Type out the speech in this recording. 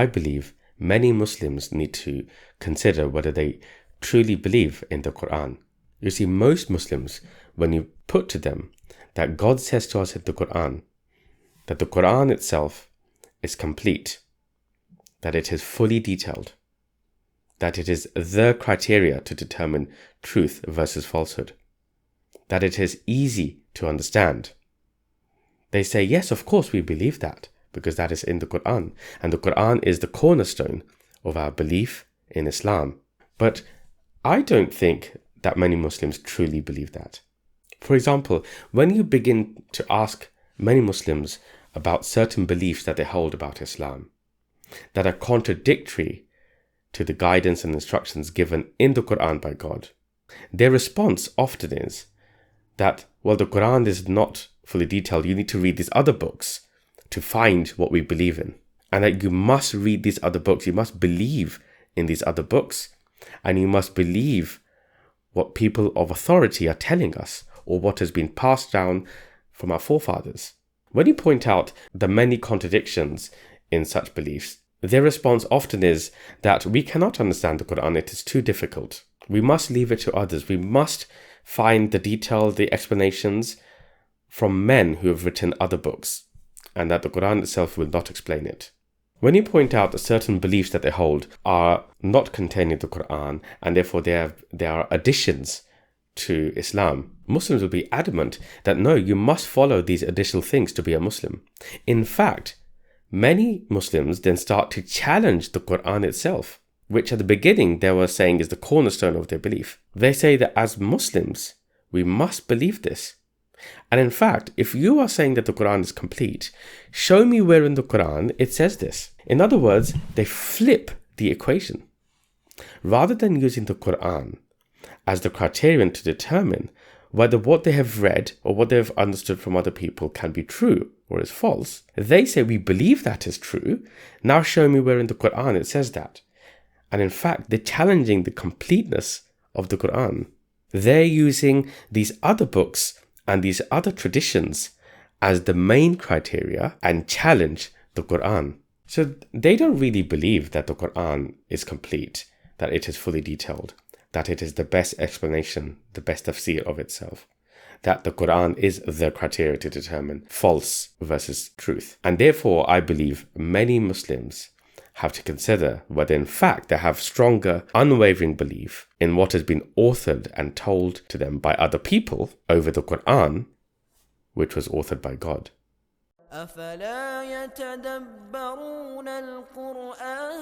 I believe many Muslims need to consider whether they truly believe in the Qur'an. You see, most Muslims, when you put to them that God says to us in the Qur'an, that the Qur'an itself is complete, that it is fully detailed, that it is the criteria to determine truth versus falsehood, that it is easy to understand. They say, yes, of course we believe that, because that is in the Qur'an, and the Qur'an is the cornerstone of our belief in Islam. But I don't think that many Muslims truly believe that. For example, when you begin to ask many Muslims about certain beliefs that they hold about Islam, that are contradictory to the guidance and instructions given in the Qur'an by God, their response often is that, well, the Qur'an is not fully detailed. You need to read these other books to find what we believe in. And that you must read these other books. You must believe in these other books. And you must believe what people of authority are telling us, or what has been passed down from our forefathers. When you point out the many contradictions in such beliefs, their response often is that we cannot understand the Qur'an. It is too difficult. We must leave it to others. We must find the detail, the explanations from men who have written other books, and that the Qur'an itself will not explain it. When you point out that certain beliefs that they hold are not contained in the Qur'an, and therefore they are additions to Islam, Muslims will be adamant that no, you must follow these additional things to be a Muslim. In fact, many Muslims then start to challenge the Qur'an itself, which at the beginning they were saying is the cornerstone of their belief. They say that as Muslims, we must believe this. And in fact, if you are saying that the Qur'an is complete, show me where in the Qur'an it says this. In other words, they flip the equation. Rather than using the Qur'an as the criterion to determine whether what they have read or what they have understood from other people can be true or is false, they say we believe that is true. Now show me where in the Qur'an it says that. And in fact, they're challenging the completeness of the Qur'an. They're using these other books and these other traditions as the main criteria and challenge the Qur'an. So they don't really believe that the Qur'an is complete, that it is fully detailed, that it is the best explanation, the best tafsir of itself, that the Qur'an is the criteria to determine false versus truth. And therefore, I believe many Muslims have to consider whether in fact they have stronger, unwavering belief in what has been authored and told to them by other people over the Qur'an, which was authored by God. أَفَلَا يَتَدَبَّرُونَ الْقُرْآنَ